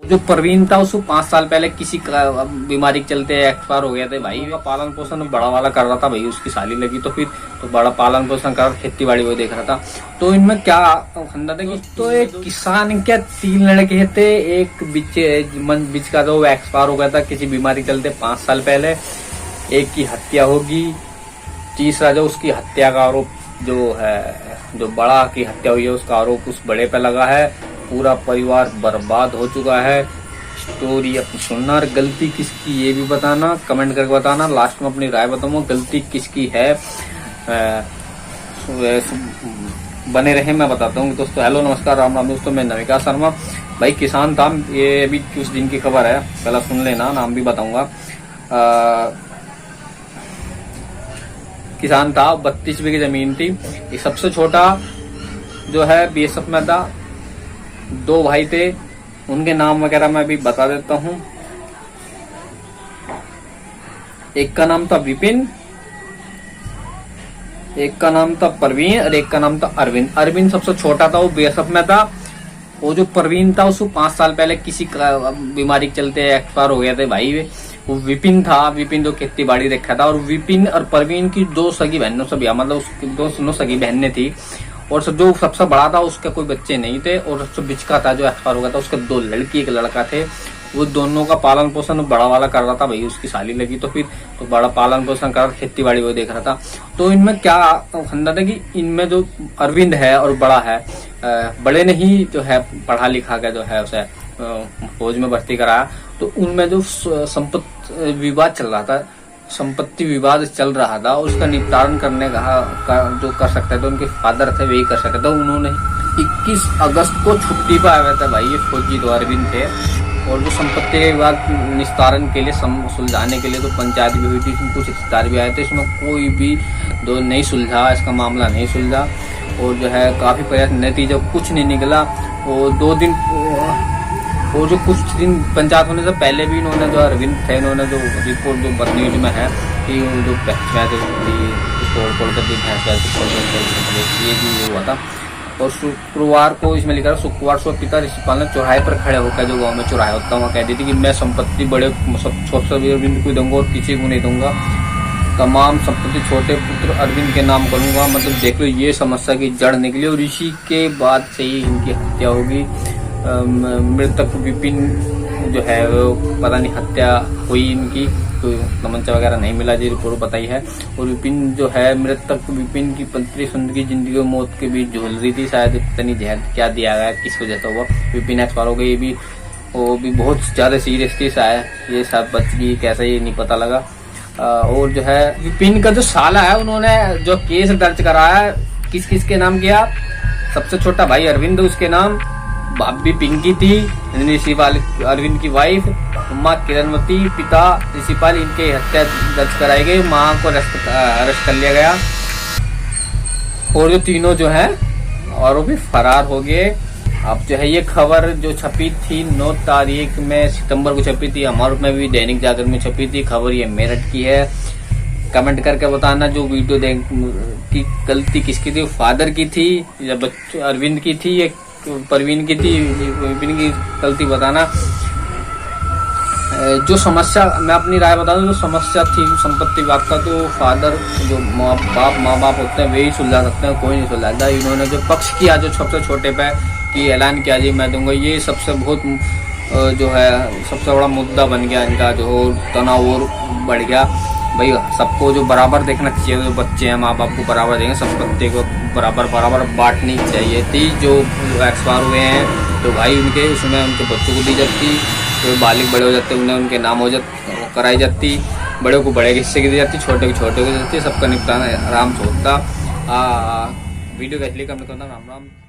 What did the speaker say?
जो प्रवीण था उसको 5 साल पहले किसी बीमारी के चलते एक्सपायर हो गया थे भाई। का पालन पोषण बड़ा वाला कर रहा था भाई, उसकी साली लगी तो फिर तो बड़ा पालन पोषण कर खेती बाड़ी वो देख रहा था। तो इनमें क्या फंदा था कि तो एक किसान के 3 लड़के थे, एक बीच का तो एक्सपायर हो गया था किसी बीमारी के चलते 5 साल पहले, एक की हत्या होगी, तीसरा जो उसकी हत्या का आरोप जो है, जो बड़ा की हत्या हुई है उसका आरोप उस बड़े पे लगा है। पूरा परिवार बर्बाद हो चुका है। स्टोरी अपनी सुनना और गलती किसकी ये भी बताना, कमेंट करके बताना। लास्ट में अपनी राय बताऊंगा गलती किसकी है। बने रहे, मैं बताता हूँ दोस्तों। हेलो नमस्कार राम राम दोस्तों, मैं नविका शर्मा भाई किसान था। ये अभी कुछ दिन की खबर है, पहला सुन लेना, नाम भी बताऊंगा। किसान था, 32 बीघे जमीन थी। ये सबसे छोटा जो है बीएसएफ में था। 2 भाई थे, उनके नाम वगैरह मैं भी बता देता हूँ। एक का नाम था विपिन, एक का नाम था प्रवीण और एक का नाम था अरविंद। अरविंद सबसे छोटा था, वो बीएसएफ में था। वो जो प्रवीण था उसको 5 साल पहले किसी बीमारी के चलते एक्सपायर हो गए थे भाई। वो विपिन था, विपिन जो खेती बाड़ी देखा था। और विपिन और प्रवीण की 2 सगी बहनों से, मतलब उसकी 2 सगी बहनें थी। और जो सबसे बड़ा था उसके कोई बच्चे नहीं थे। और सबसे बिचका था जो एक्सपायर हो गया था, उसके 2 लड़की 1 लड़का थे। वो दोनों का पालन पोषण बड़ा वाला कर रहा था भाई, उसकी साली लगी तो फिर तो बड़ा पालन पोषण कर खेती बाड़ी वो देख रहा था। तो इनमें क्या फंदा था कि इनमें जो अरविंद है और बड़ा है, बड़े ने ही जो है पढ़ा लिखा के जो है उसे फौज में भर्ती कराया। तो उनमें जो संपत्ति विवाद चल रहा था, संपत्ति विवाद चल रहा था, उसका निपटारण करने का जो कर सकते थे उनके फादर थे, वही कर सकते थे। उन्होंने 21 अगस्त को छुट्टी पर आया था भाई, ये फौजी जो अरविंद थे। और जो संपत्ति के विवाद निस्तारण के लिए सुलझाने के लिए तो पंचायत भी हुई थी, इसमें कुछ रिश्तेदार भी आए थे। इसमें कोई भी दो नहीं सुलझा, इसका मामला नहीं सुलझा। और जो है काफी प्रयास, नतीजा कुछ नहीं निकला। और 2 दिन और जो कुछ दिन पंचायत होने से पहले भी इन्होंने जो अरविंद थे, इन्होंने जो रिपोर्ट जो न्यूज में है कि जो ये भी हुआ था। और शुक्रवार को इसमें लिखा था, शुक्रवार को पिता ऋषिपाल ने चौराहे पर खड़े होकर, जो गांव में चौराहा होता है वहाँ कह दी थी कि मैं संपत्ति बड़े सब छोटे अरविंद को दूंगा और किसी को नहीं दूंगा। तमाम संपत्ति छोटे पुत्र अरविंद के नाम करूंगा। मतलब देख लो, ये समस्या की जड़ निकली। और इसी के बाद से ही इनकी हत्या होगी। मृतक विपिन जो है वो पता नहीं हत्या हुई इनकी, तो तमंचा वगैरह नहीं मिला, जी रिपोर्ट बताई है। और विपिन जो है, मृतक विपिन की पत्नी सुंदर की जिंदगी और मौत के बीच झूल रही थी। शायद इतनी जहर क्या दिया गया, किस वजह से हुआ विपिन एक्सपायर हो गई। वो भी बहुत ज्यादा सीरियस थी, शायद ये सब बच गई कैसे ये नहीं पता लगा। और जो है विपिन का जो साला है, उन्होंने जो केस दर्ज कराया किस किस के नाम किया। सबसे छोटा भाई अरविंद, उसके नाम। भाभी पिंकी थी, ऋषिपाल अरविंद की वाइफ। माँ किरणवती, पिता ऋषिपाल, इनके हत्या दर्ज कराई गई। माँ को अरेस्ट कर लिया गया। और जो तीनों जो है और वो भी फरार हो गए। अब जो है ये खबर जो छपी थी 9 तारीख में सितंबर को छपी थी, हमारे में भी दैनिक जागरण में छपी थी। खबर ये मेरठ की है। कमेंट करके बताना जो वीडियो देख की गलती किसकी थी, फादर की थी या अरविंद की थी या प्रवीण की थी। विपिन की गलती बताना। जो समस्या, मैं अपनी राय बता दूं, जो समस्या थी संपत्ति विवाद का, तो फादर जो माँ बाप होते हैं वही सुलझा सकते हैं, कोई नहीं सुलझाता। इन्होंने जो पक्ष किया जो सबसे छोटे पे कि ऐलान किया जी मैं दूंगा, ये सबसे बहुत जो है सबसे बड़ा मुद्दा बन गया इनका। जो तनाव और बढ़ गया भाई। सबको जो बराबर देखना चाहिए, जो बच्चे हैं माँ बाप को बराबर देंगे, संपत्ति को बराबर बांटनी चाहिए थी। जो एक्सपायर हुए हैं तो भाई उनके उसमें उनके बच्चों को दी जाती, तो बालिग बड़े हो जाते उन्हें उनके नाम हो जाते कराई जाती। बड़े को बड़े के हिस्से की दी जाती, छोटे को छोटे को दी जाती। सबका निपटाना आराम से होता। वीडियो कैसे लिखा, राम राम।